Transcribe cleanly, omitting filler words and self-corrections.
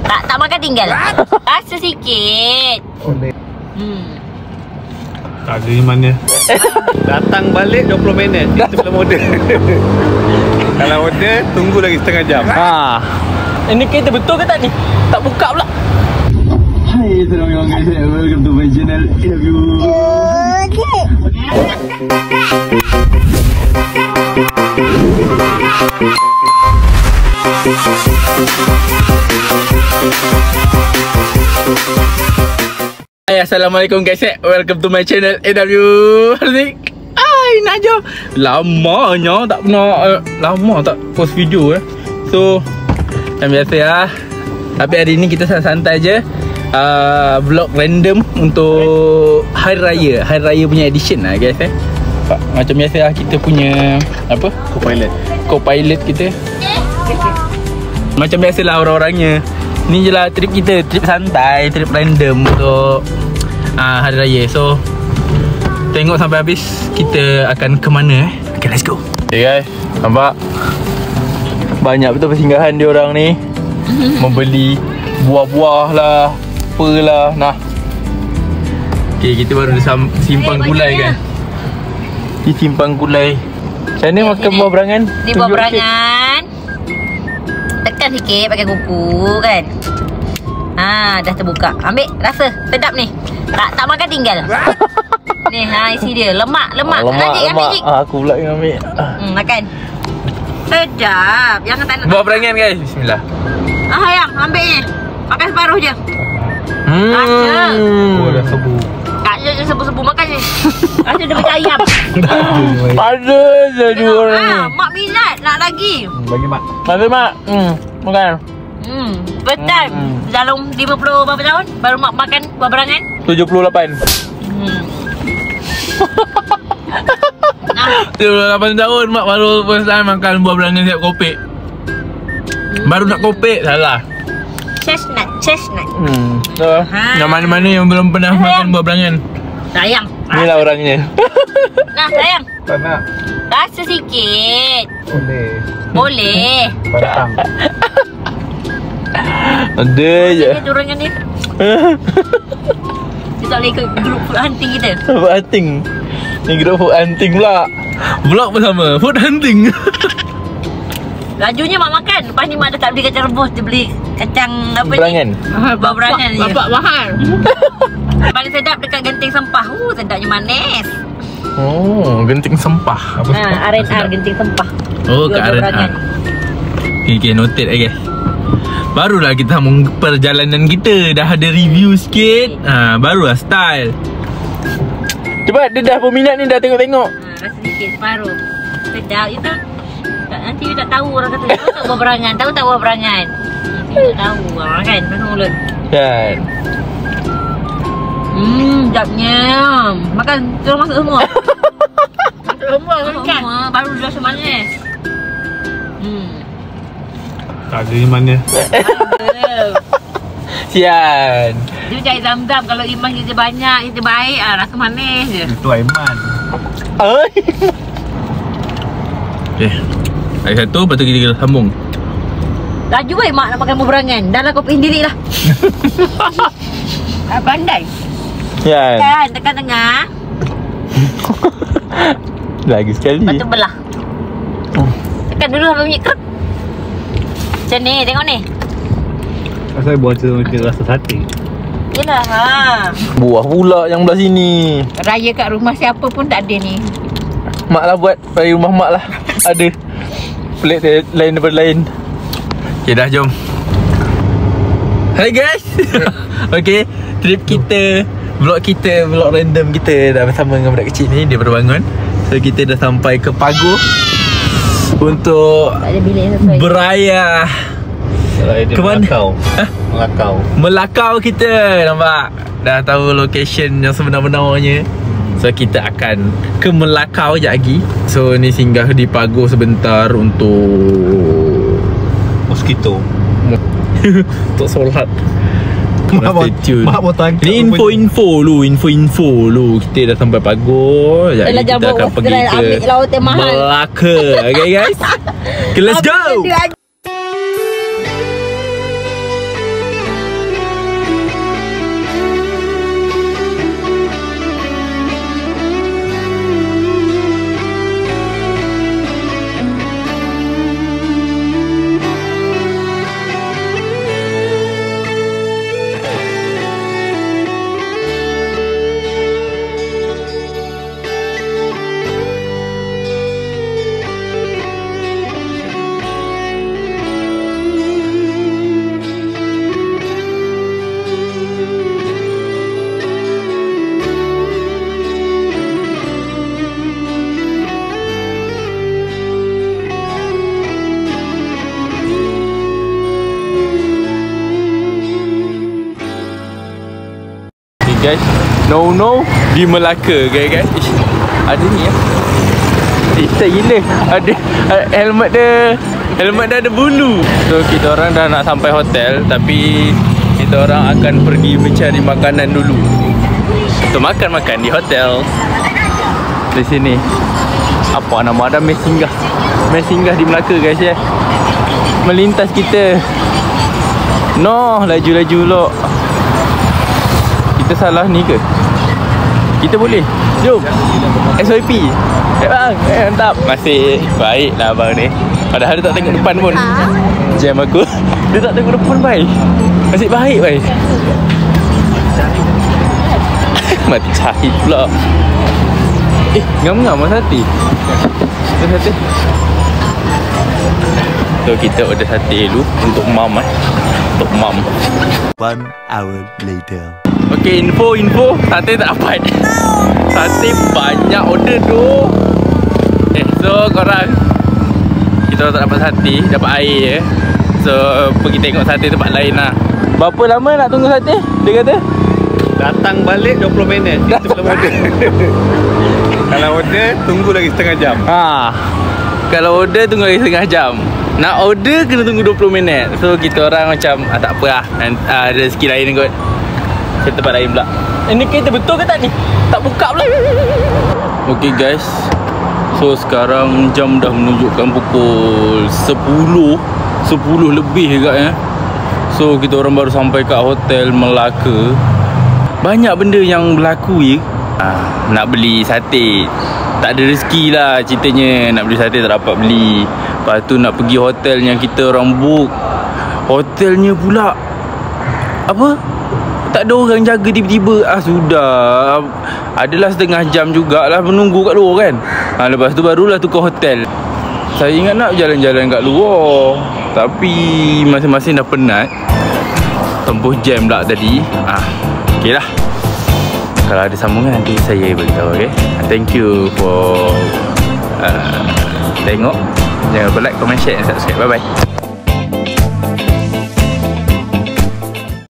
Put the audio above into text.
Tak makan tinggal. Rasa sikit. Boleh. Tak ada di mana. Datang balik 20 minit. Itu belum order. Kalau order, tunggu lagi setengah jam. Ini kereta betul ke tak ni? Tak buka pula. Hai, assalamualaikum guys. Welcome to my channel. Interview. Hai, assalamualaikum guys. Welcome to my channel. AW Harzik. Hai, nak jom. Lamanya tak pernah lama tak post video So yang biasa lah. Tapi hari ni kita santai je. Vlog random untuk Hari Raya punya edition lah guys Macam biasa lah kita punya apa? Co-pilot kita. Macam biasa lah orang-orangnya. Ni je lah trip kita. Trip santai, trip random untuk Hari Raya. So tengok sampai habis kita akan ke mana Okay, let's go. Okay guys, nampak? Banyak betul persinggahan dia orang ni. Membeli buah-buah lah, apalah. Nah. Okay, kita baru simpang gulai kan. Di simpang gulai. Macam mana makan buah berangan? Ni buah berangan. Tekan sikit pakai kuku kan. Dah terbuka. Ambil, rasa sedap ni. Tak makan tinggal. Ni, isi dia. Lemak. Ambil Jik. Aku pula yang ambil. Makan. Sedap. Jangan tak nak. Buah berangan guys. Bismillah. Yang ambil ni. Makan separuh je. Oh, dah sebu. Tak je sebu-sebu makan je. Rasa dia macam ayam. Ada je dua orang ni. Mak minat nak lagi. Bagi mak. Mari mak. Makan. First time dalam 50 berapa tahun baru mak makan buah berangan? 78. 78 tahun mak baru first time makan buah berangan siap kopek. Baru nak kopek salah. Chestnut. Yang mana-mana yang belum pernah makan buah berangan. Sayang. Inilah orangnya. Nah, sayang. Tak nak. Rasa sikit. Boleh. Boleh. Batang. Ada je. Dia orang ni. Dia tak boleh ikut grup food hunting kita. Food hunting. Ni grup food hunting pula. Vlog bersama food hunting. Lajunya mak makan. Lepas ni mak dah tak beli kacang rebus. Dia beli kacang apa berangan. ni? Buah berangan je. Bapak mahal. Paling sedap dekat Genting Sempah. Sedapnya manis. Oh, Genting Sempah. R&R Genting Sempah. Oh, kat R&R. Okay, noted guys. Barulah kita sambung perjalanan kita. Dah ada review sikit. Barulah style. Cepat, dia dah peminat ni dah tengok-tengok. Rasa sikit separuh. Sedap je tu. Nanti you tak tahu orang kata tahu tak buah berangan. Tahu tak buah berangan? Nanti you tak tahu kan. Pasal mulut. Kan. Sedapnya. Makan terus masuk semua. Masuk semua kan. Baru dia rasa manis. Tak ada di mana. Sian. Dia cari zam-zam. Kalau iman kita banyak, kita baik, rasa manis je. Itu Aiman. Okay, lagi satu, lepas tu kita sambung. Laju baik mak nak makan buah berangan. Dah lah kau pergi sendiri lah. Pandai. Sian. Kan, tekan tengah. Lagi sekali. Lepas tu belah. Tekan dulu sampai bunyi krep. Macam ni, tengok ni. Saya buat macam rasa sate. Yelah, Buah pula yang belah sini. Raya kat rumah siapa pun tak ada ni. Mak lah buat. Dari rumah mak lah. Ada. Pelik lain daripada lain. Okay, dah jom. Hai guys. Okay, trip kita, vlog random kita dah bersama dengan budak kecil ni. Dia baru bangun. So kita dah sampai ke Pagoh untuk Tak ada bilik sesuai. beraya. Ke mana? Melakau kita. Nampak? Dah tahu location yang sebenar-benarnya. So kita akan ke Melakau sekejap lagi. So ni singgah di Pagoh sebentar untuk Mosquito. untuk solat. Stay tune. Mak tangkap. Ini info lu. Kita dah sampai Pagoh. Jadi Dah kita akan pergi ke ambil laut yang mahal. Melaka. Okay guys. Okay, let's go. guys, no di Melaka guys. Ish, ada ni ya. Tak gila. Ada helmet dia ada bulu. So kita orang dah nak sampai hotel, tapi kita orang akan pergi mencari makanan dulu. Untuk makan di hotel. Di sini. Apa nama ada mes singgah di Melaka guys ya. Melintas kita. No, laju-laju lok. Kita salah ni ke? Kita boleh. Jom. SYP. Bang, mantap. Masih baik lah abang ni. Padahal dia tak tengok depan pun. Jam aku. Dia tak tengok depan baik. Masih baik baik. Mati cahit pula. Ngam-ngam lah sate. Sate. So kita order sate dulu untuk mam Untuk mam. 1 hour later. Okay, info sate tak dapat. Sate banyak order tu. So korang, kita tak dapat sate, dapat air. So pergi tengok sate tempat lain lah. Berapa lama nak tunggu sate? Dia kata Datang balik 20 minit. Itu belum order. Kalau order, tunggu lagi setengah jam. kalau order tunggu lagi setengah jam. Nak order kena tunggu 20 minit. So kita orang macam tak apa lah, ada rezeki lain kot. Kita tempat lain pula. Ini kereta betul ke tak ni? Tak buka pula. Okay guys, so sekarang jam dah menunjukkan pukul 10 lebih agak ya. So kita orang baru sampai kat hotel Melaka. Banyak benda yang berlaku ya. Nak beli sate, tak ada rezeki lah ceritanya. Nak beli sate tak dapat beli. Lepas tu nak pergi hotel yang kita orang book, hotelnya pula apa, tak ada orang jaga tiba-tiba. Sudah adalah setengah jam jugalah menunggu kat luar kan. Lepas tu barulah tukar hotel. Saya ingat nak jalan-jalan kat luar, tapi masing-masing dah penat. Tempuh jam pula tadi. Okay lah, kalau ada sambungan nanti saya beritahu. Okay, thank you for tengok. Jangan lupa like, comment, share dan subscribe. Bye bye.